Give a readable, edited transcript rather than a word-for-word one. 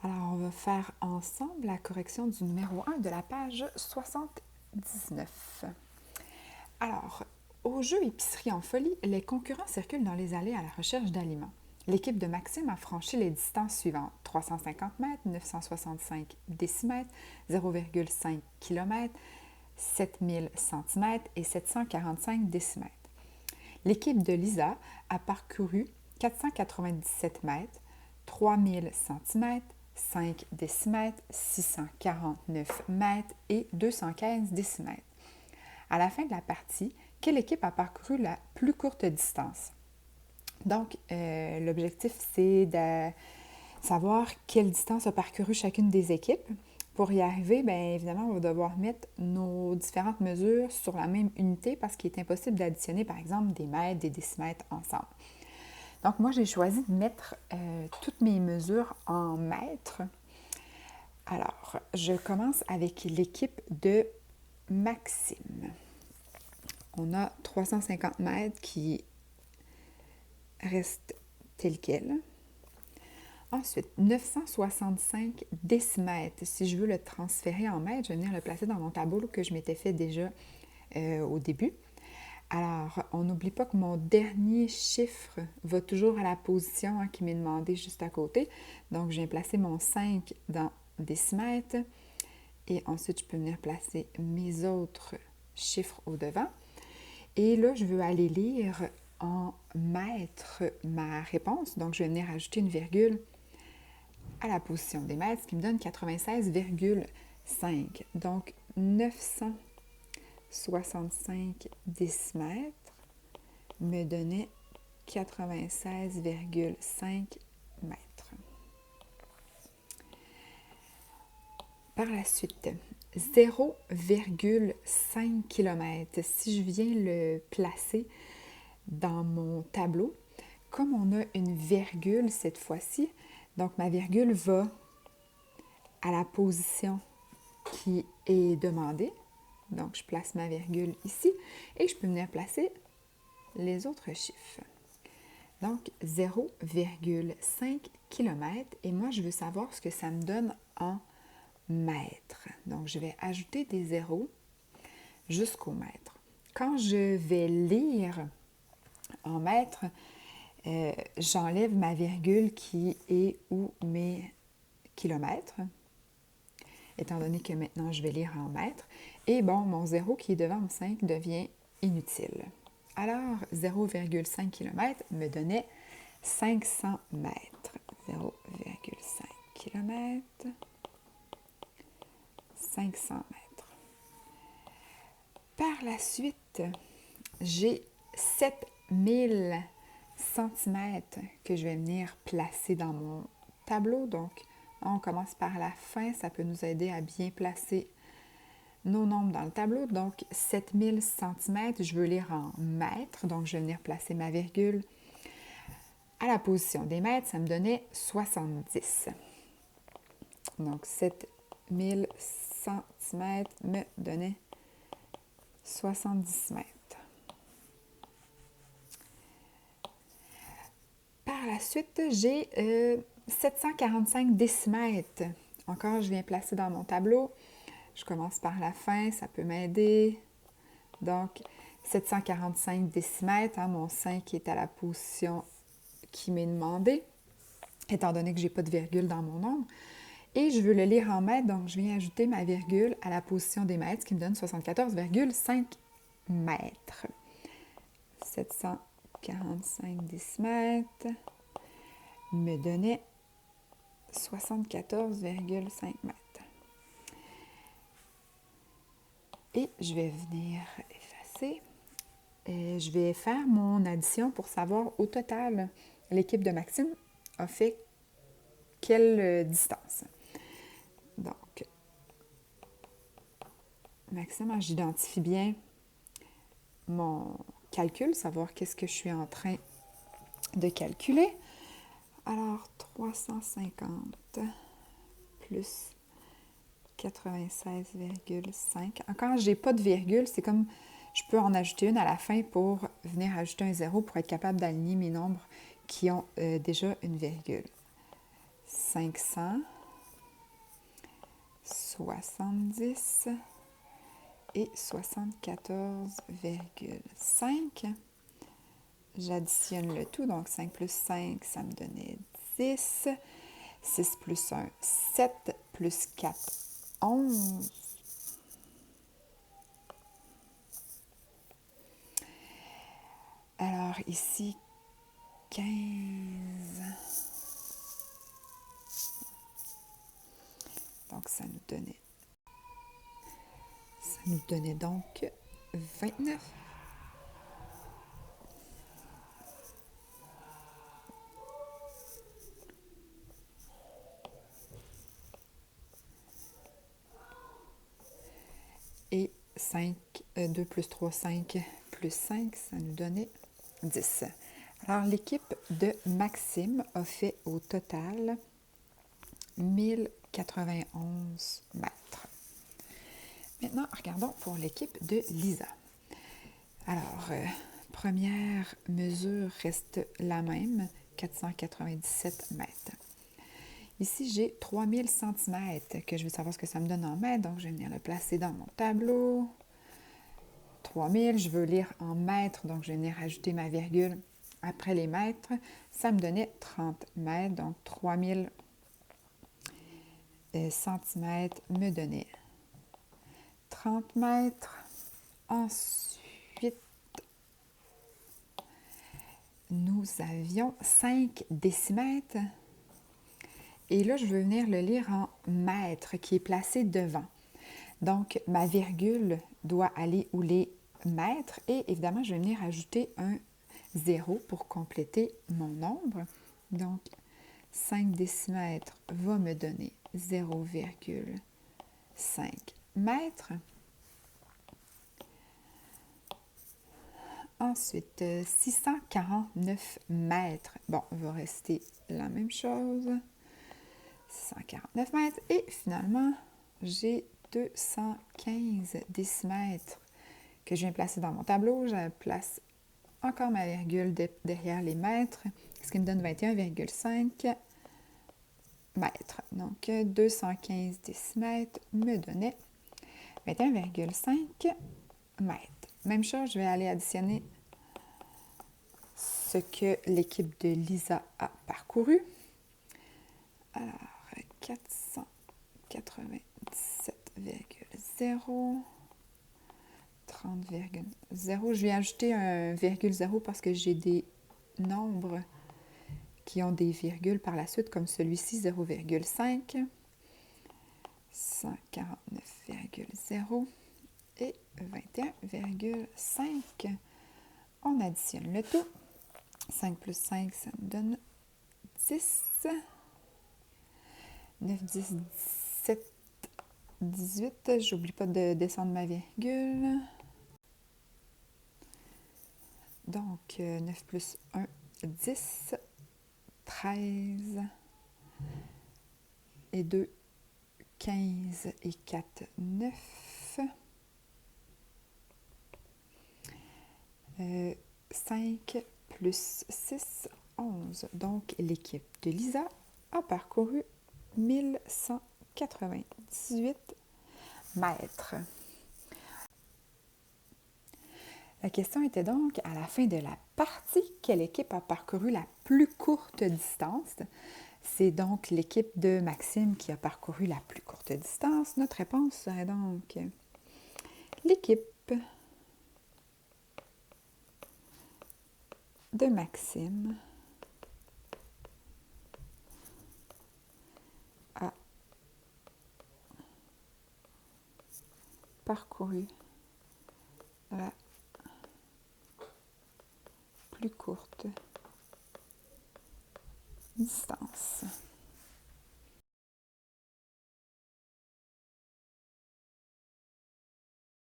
Alors, on va faire ensemble la correction du numéro 1 de la page 79. Alors, au jeu Épicerie en folie, les concurrents circulent dans les allées à la recherche d'aliments. L'équipe de Maxime a franchi les distances suivantes: 350 mètres, 965 décimètres, 0,5 km, 7000 cm et 745 décimètres. L'équipe de Lisa a parcouru 497 mètres, 3000 cm, 5 décimètres, 649 mètres et 215 décimètres. À la fin de la partie, quelle équipe a parcouru la plus courte distance? Donc, l'objectif, c'est de savoir quelle distance a parcouru chacune des équipes. Pour y arriver, bien évidemment, on va devoir mettre nos différentes mesures sur la même unité parce qu'il est impossible d'additionner, par exemple, des mètres, des décimètres ensemble. Donc, moi, j'ai choisi de mettre toutes mes mesures en mètres. Alors, je commence avec l'équipe de Maxime. On a 350 mètres qui restent tel quel. Ensuite, 965 décimètres. Si je veux le transférer en mètres, je vais venir le placer dans mon tableau que je m'étais fait déjà au début. Alors, on n'oublie pas que mon dernier chiffre va toujours à la position qui m'est demandée juste à côté. Donc, je viens placer mon 5 dans décimètres. Et ensuite, je peux venir placer mes autres chiffres au devant. Et là, je veux aller lire en mètres ma réponse. Donc, je vais venir ajouter une virgule à la position des mètres, ce qui me donne 96,5. Donc, 965 décimètres me donnait 96,5 mètres. Par la suite, 0,5 km. Si je viens le placer dans mon tableau, comme on a une virgule cette fois-ci, donc ma virgule va à la position qui est demandée. Donc, je place ma virgule ici et je peux venir placer les autres chiffres. Donc, 0,5 km. Et moi, je veux savoir ce que ça me donne en mètres. Donc, je vais ajouter des zéros jusqu'au mètre. Quand je vais lire en mètres, j'enlève ma virgule qui est où mes kilomètres, étant donné que maintenant je vais lire en mètres. Et bon, mon 0 qui est devant mon 5 devient inutile. Alors, 0,5 km me donnait 500 mètres. 0,5 km, 500 mètres. Par la suite, j'ai 7000 centimètres que je vais venir placer dans mon tableau. Donc, on commence par la fin. Ça peut nous aider à bien placer nos nombres dans le tableau. Donc, 7000 cm, je veux lire en mètres. Donc, je vais venir placer ma virgule à la position des mètres. Ça me donnait 70. Donc, 7000 cm me donnait 70 mètres. Par la suite, j'ai 745 décimètres. Encore, je viens placer dans mon tableau. Je commence par la fin, ça peut m'aider. Donc, 745 décimètres, mon 5 est à la position qui m'est demandée, étant donné que je n'ai pas de virgule dans mon nombre. Et je veux le lire en mètres, donc je viens ajouter ma virgule à la position des mètres, ce qui me donne 74,5 mètres. 745 décimètres me donnait 74,5 mètres. Et je vais venir effacer. Et je vais faire mon addition pour savoir au total l'équipe de Maxime a fait quelle distance. Donc, Maxime, j'identifie bien mon calcul, savoir qu'est-ce que je suis en train de calculer. Alors, 350 plus 96,5. Quand je n'ai pas de virgule, c'est comme je peux en ajouter une à la fin pour venir ajouter un zéro pour être capable d'aligner mes nombres qui ont déjà une virgule. 500 70 et 74,5. J'additionne le tout, donc 5 plus 5, ça me donnait 10. 6 plus 1, 7 plus 4, 11. Alors ici, 15. Donc ça nous donnait donc 29. Et 5, 2 plus 3, 5 plus 5, ça nous donnait 10. Alors, l'équipe de Maxime a fait au total 1091 mètres. Maintenant, regardons pour l'équipe de Lisa. Alors, première mesure reste la même, 497 mètres. Ici, j'ai 3000 cm que je veux savoir ce que ça me donne en mètres, donc je vais venir le placer dans mon tableau. 3000, je veux lire en mètres, donc je vais venir ajouter ma virgule après les mètres. Ça me donnait 30 mètres, donc 3000 centimètres me donnait 30 mètres. Ensuite, nous avions 5 décimètres. Et là, je veux venir le lire en mètres qui est placé devant. Donc, ma virgule doit aller où les mètres et évidemment, je vais venir ajouter un 0 pour compléter mon nombre. Donc, 5 décimètres va me donner 0,5 mètres. Ensuite, 649 mètres. Bon, il va rester la même chose. 649 mètres. Et finalement, j'ai 215 décimètres que je viens placer dans mon tableau. Je place encore ma virgule derrière les mètres, ce qui me donne 21,5 mètres. Donc, 215 décimètres me donnait 21,5 mètres. Même chose, je vais aller additionner ce que l'équipe de Lisa a parcouru. Alors, 497,0, 30,0. Je vais ajouter un virgule 0 parce que j'ai des nombres qui ont des virgules par la suite, comme celui-ci, 0,5, 149,0 et 21,5. On additionne le tout. 5 plus 5, ça me donne 10. 9, 10, 17, 18. J'oublie pas de descendre ma virgule. Donc, 9 plus 1, 10. 13. Et 2, 15. Et 4, 9. 5 plus 6, 11. Donc, l'équipe de Lisa a parcouru 1198 mètres. La question était donc, à la fin de la partie, quelle équipe a parcouru la plus courte distance? C'est donc l'équipe de Maxime qui a parcouru la plus courte distance. Notre réponse serait donc l'équipe de Maxime a parcouru la plus courte distance.